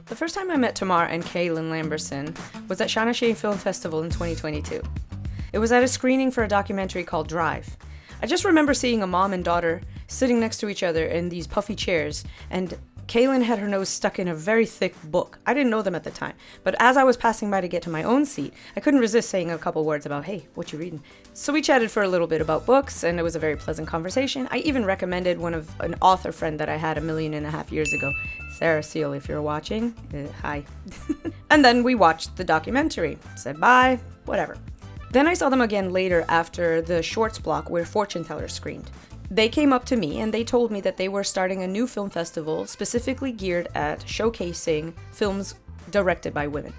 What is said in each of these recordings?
The first time I met Tamar and Kaelin Lamberson was at Shanachie Film Festival in 2022. It was at a screening for a documentary called Drive. I just remember seeing a mom and daughter sitting next to each other in these puffy chairs, and Kaelin had her nose stuck in a very thick book. I didn't know them at the time, but as I was passing by to get to my own seat, I couldn't resist saying a couple words about, hey, what you reading? So we chatted for a little bit about books, and it was a very pleasant conversation. I even recommended an author friend that I had 1.5 million years ago. Sarah Seal, if you're watching, hi. And then we watched the documentary, said bye, whatever. Then I saw them again later after the shorts block where Fortune Tellers screened. They came up to me and they told me that they were starting a new film festival specifically geared at showcasing films directed by women.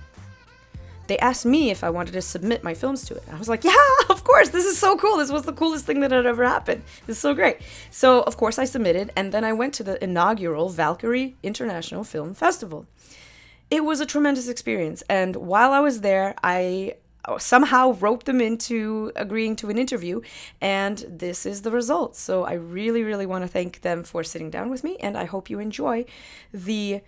They asked me if I wanted to submit my films to it. I was like, yeah, of course, this is so cool. This was the coolest thing that had ever happened. This is so great. So, of course, I submitted, and then I went to the inaugural Valkyrie International Film Festival. It was a tremendous experience, and while I was there, I somehow roped them into agreeing to an interview, and this is the result. So I really, really want to thank them for sitting down with me, and I hope you enjoy the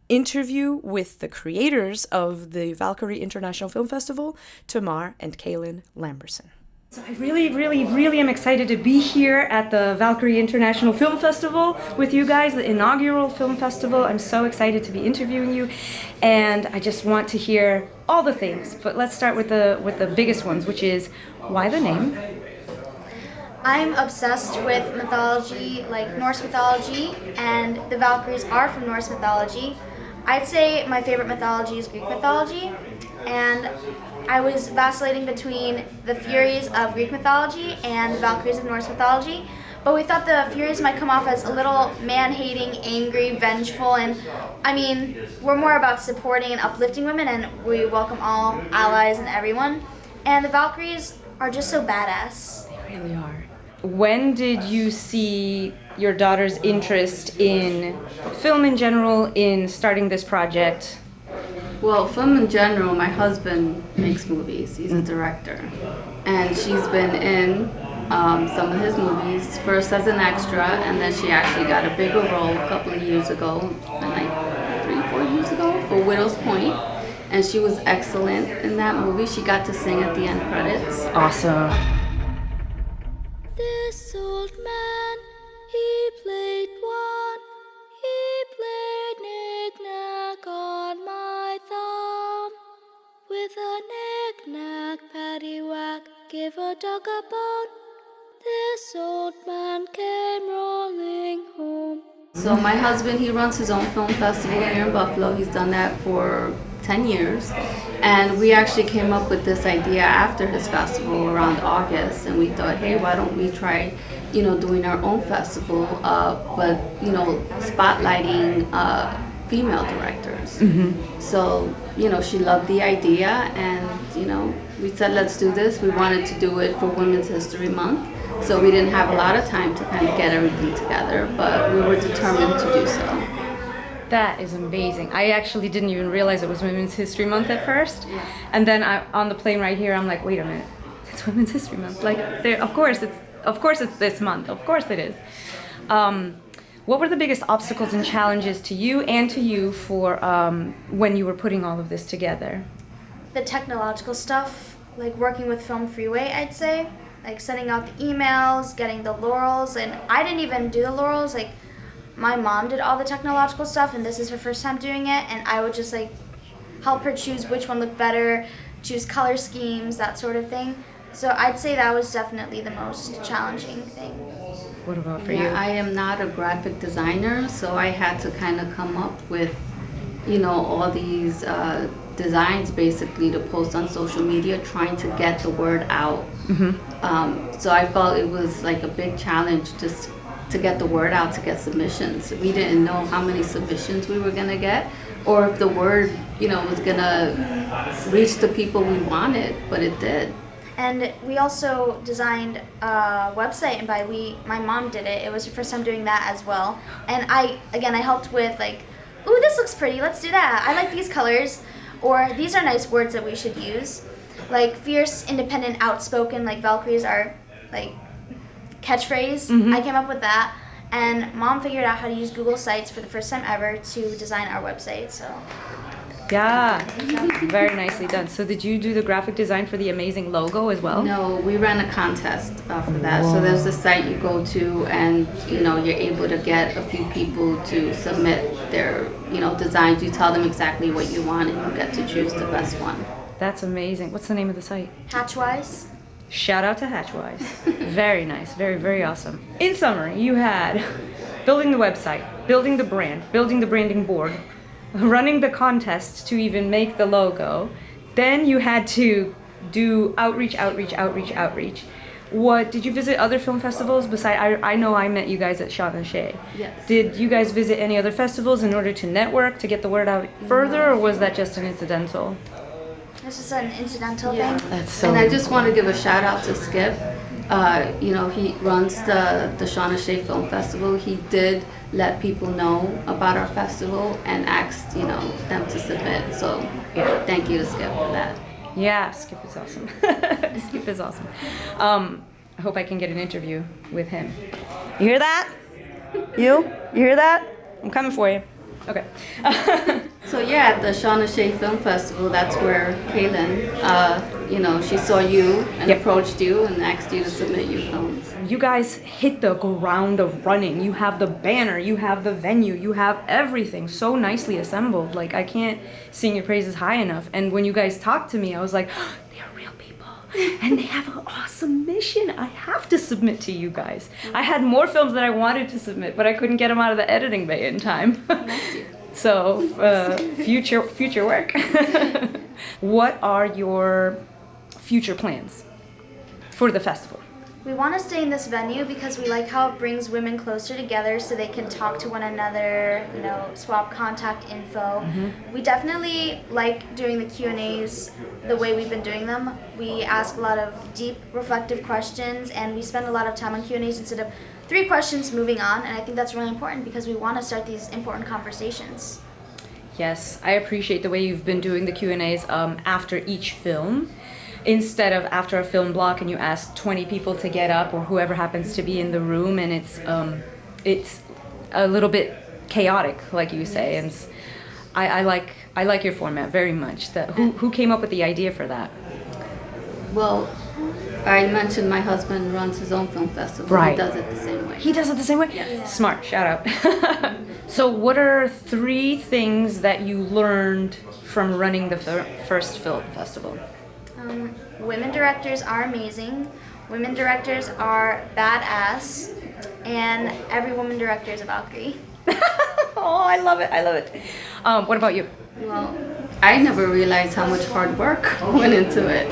interview with the creators of the Valkyrie International Film Festival, Tamar and Kaelin Lamberson. So I really am excited to be here at the Valkyrie International Film Festival with you guys, the inaugural film festival. I'm so excited to be interviewing you, and I just want to hear all the things. But let's start with the biggest ones, which is why the name? I'm obsessed with mythology, like Norse mythology, and the Valkyries are from Norse mythology. I'd say my favorite mythology is Greek mythology, and I was vacillating between the Furies of Greek mythology and the Valkyries of Norse mythology, but we thought the Furies might come off as a little man-hating, angry, vengeful, and I mean, we're more about supporting and uplifting women, and we welcome all allies and everyone. And the Valkyries are just so badass. They really are. When did you see your daughter's interest in film in general, in starting this project? Well, film in general, my husband makes movies. He's a director. And she's been in some of his movies, first as an extra, and then she actually got a bigger role a couple of years ago, like 3-4 years ago, for Widow's Point. And she was excellent in that movie. She got to sing at the end credits. Awesome. This old man, he played one. He played knick-knack on my thumb. With a knick-knack, paddywhack, give a dog a bone. This old man came rolling home. So my husband, he runs his own film festival here in Buffalo. He's done that for 10 years. And we actually came up with this idea after his festival around August. And we thought, hey, why don't we try, doing our own festival, but, spotlighting female directors. Mm-hmm. So, she loved the idea, and, we said, let's do this. We wanted to do it for Women's History Month. So we didn't have a lot of time to kind of get everything together, but we were determined to do so. That is amazing. I actually didn't even realize it was Women's History Month at first. Yeah. And then on the plane right here, I'm like, wait a minute, it's Women's History Month. Like, of course it's this month. Of course it is. What were the biggest obstacles and challenges to you for when you were putting all of this together? The technological stuff, like working with Film Freeway, I'd say. Like sending out the emails, getting the laurels, and I didn't even do the laurels. Like, my mom did all the technological stuff, and this is her first time doing it, and I would just help her choose which one looked better, choose color schemes, that sort of thing. So I'd say that was definitely the most challenging thing. What about for you? I am not a graphic designer, so I had to kind of come up with, all these designs basically to post on social media, trying to get the word out. Mm-hmm. So I felt it was like a big challenge just to get the word out, to get submissions. We didn't know how many submissions we were gonna get, or if the word, was gonna reach the people we wanted, but it did. And we also designed a website, and my mom did it. It was her first time doing that as well. And I helped with ooh, this looks pretty, let's do that. I like these colors, or these are nice words that we should use. Like fierce, independent, outspoken, like Valkyries are catchphrase. Mm-hmm. I came up with that. And Mom figured out how to use Google Sites for the first time ever to design our website. So Yeah, very nicely done. So did you do the graphic design for the amazing logo as well? No, we ran a contest for that. So there's a site you go to, and you're able to get a few people to submit their designs. You tell them exactly what you want, and you get to choose the best one. That's amazing. What's the name of the site? Hatchwise. Shout out to Hatchwise. Very nice. Very, very awesome. In summary, you had building the website, building the brand, building the branding board, running the contests to even make the logo. Then you had to do outreach. What did you visit other film festivals besides? I know I met you guys at Shot and Shay. Yes. Did you guys visit any other festivals in order to network, to get the word out further, or was that just an incidental? This is an incidental Yeah. thing. That's so. And I just want to give a shout out to Skip. He runs the Shauna Shea Film Festival. He did let people know about our festival and asked, them to submit. So Yeah. thank you to Skip for that. Yeah, Skip is awesome. Skip is awesome. I hope I can get an interview with him. You hear that? You hear that? I'm coming for you. Okay. So yeah, at the Shauna Shea Film Festival, that's where Kaelin, she saw you and Yep. approached you and asked you to submit your films. You guys hit the ground of running. You have the banner, you have the venue, you have everything so nicely assembled. Like, I can't sing your praises high enough. And when you guys talked to me, I was like, oh, they're real people and they have an awesome mission. I have to submit to you guys. I had more films that I wanted to submit, but I couldn't get them out of the editing bay in time. So, future work. What are your future plans for the festival? We want to stay in this venue because we like how it brings women closer together so they can talk to one another, swap contact info. We definitely like doing the Q&As the way we've been doing them. We ask a lot of deep, reflective questions, and we spend a lot of time on Q&As instead of 3 questions moving on, and I think that's really important because we want to start these important conversations. Yes, I appreciate the way you've been doing the Q&As after each film. Instead of after a film block and you ask 20 people to get up or whoever happens to be in the room, and it's a little bit chaotic, like you say. And I like your format very much. Who came up with the idea for that? Well, I mentioned my husband runs his own film festival. Right. He does it the same way. He does it the same way? Yes. Smart, shout out. So what are 3 things that you learned from running the first film festival? Women directors are amazing. Women directors are badass. And every woman director is a Valkyrie. Oh, I love it. What about you? Well, I never realized how much hard work went into it.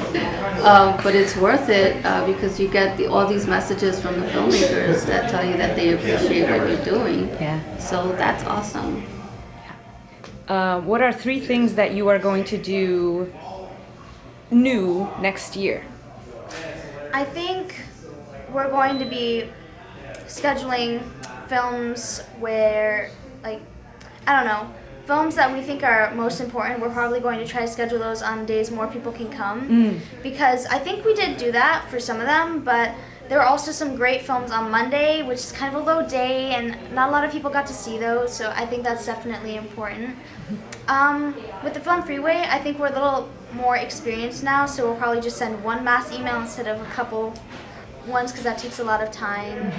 But it's worth it because you get all these messages from the filmmakers that tell you that they appreciate what you're doing. Yeah. So that's awesome. What are 3 things that you are going to do new next year? I think we're going to be scheduling films where, films that we think are most important. We're probably going to try to schedule those on days more people can come. Because I think we did do that for some of them, but there were also some great films on Monday, which is kind of a low day, and not a lot of people got to see those, so I think that's definitely important. With the Film Freeway, I think we're a little more experienced now, so we'll probably just send one mass email instead of a couple ones because that takes a lot of time.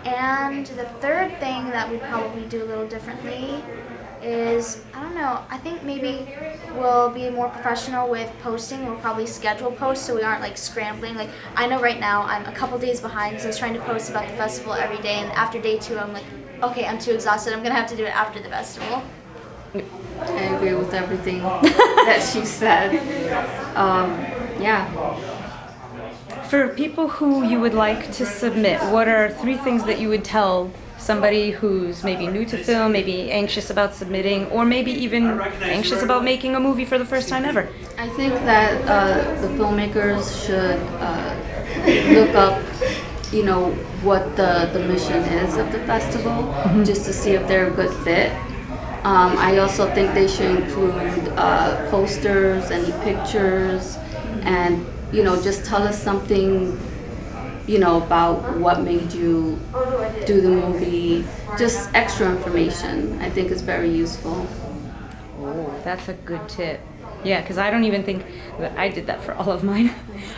And the third thing that we'd probably do a little differently is, I think maybe we'll be more professional with posting. We'll probably schedule posts so we aren't scrambling. I know right now I'm a couple days behind, so I was trying to post about the festival every day, and after day 2 I'm like, okay, I'm too exhausted, I'm gonna have to do it after the festival. I agree with everything that she said. Yeah. For people who you would like to submit, what are 3 things that you would tell somebody who's maybe new to film, maybe anxious about submitting, or maybe even anxious about making a movie for the first time ever? I think that the filmmakers should look up, what the mission is of the festival, just to see if they're a good fit. I also think they should include posters, any pictures, and just tell us something, about what made you do the movie, just extra information, I think is very useful. Oh, that's a good tip. Yeah, because I don't even think that I did that for all of mine.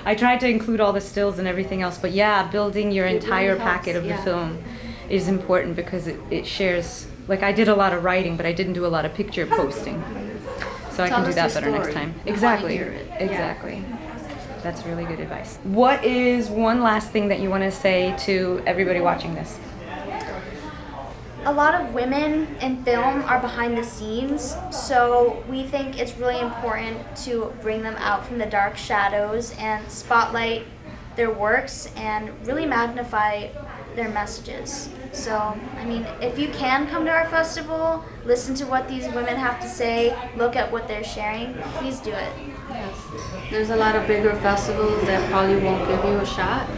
I tried to include all the stills and everything else, but yeah, building your entire really helps, packet of yeah. the film is important because it shares, like I did a lot of writing, but I didn't do a lot of picture posting. So I Tell can do us that your better next story. time. I wanna Exactly, hear it. exactly. That's really good advice. What is one last thing that you want to say to everybody watching this? A lot of women in film are behind the scenes, so we think it's really important to bring them out from the dark shadows and spotlight their works and really magnify their messages. So, I mean, if you can come to our festival, listen to what these women have to say, look at what they're sharing, please do it. Yes. There's a lot of bigger festivals that probably won't give you a shot.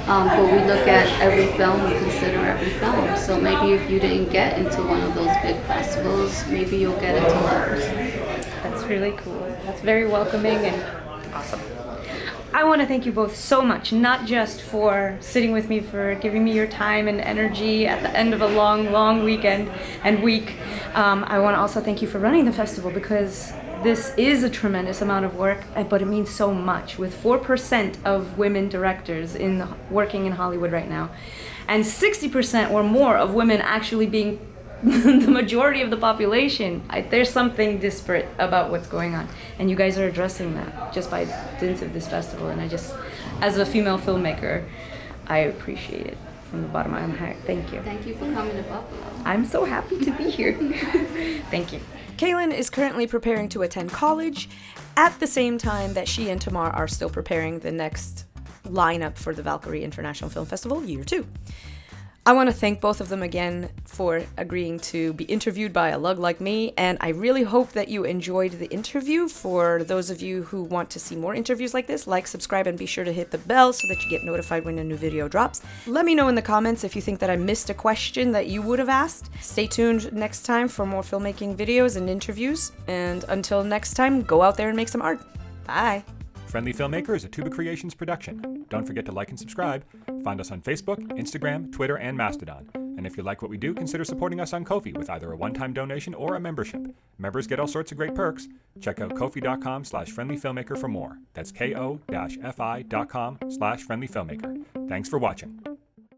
But we look at every film, we consider every film. So maybe if you didn't get into one of those big festivals, maybe you'll get into others. That's really cool. That's very welcoming and awesome. I want to thank you both so much, not just for sitting with me, for giving me your time and energy at the end of a long, long weekend and week. I want to also thank you for running the festival because this is a tremendous amount of work, but it means so much. With 4% of women directors working in Hollywood right now, and 60% or more of women actually being the majority of the population, there's something disparate about what's going on. And you guys are addressing that just by dint of this festival. And I just, as a female filmmaker, I appreciate it from the bottom of my heart. Thank you. Thank you for coming to Buffalo. I'm so happy to be here. Thank you. Kaelin is currently preparing to attend college at the same time that she and Tamar are still preparing the next lineup for the Valkyrie International Film Festival Year 2. I want to thank both of them again for agreeing to be interviewed by a lug like me, and I really hope that you enjoyed the interview. For those of you who want to see more interviews like this, like, subscribe, and be sure to hit the bell so that you get notified when a new video drops. Let me know in the comments if you think that I missed a question that you would have asked. Stay tuned next time for more filmmaking videos and interviews, and until next time, go out there and make some art. Bye! Friendly Filmmaker is a Tuba Creations production. Don't forget to like and subscribe. Find us on Facebook, Instagram, Twitter, and Mastodon. And if you like what we do, consider supporting us on Ko-fi with either a one-time donation or a membership. Members get all sorts of great perks. Check out ko-fi.com/friendlyfilmmaker for more. That's ko-fi.com/friendlyfilmmaker. Thanks for watching.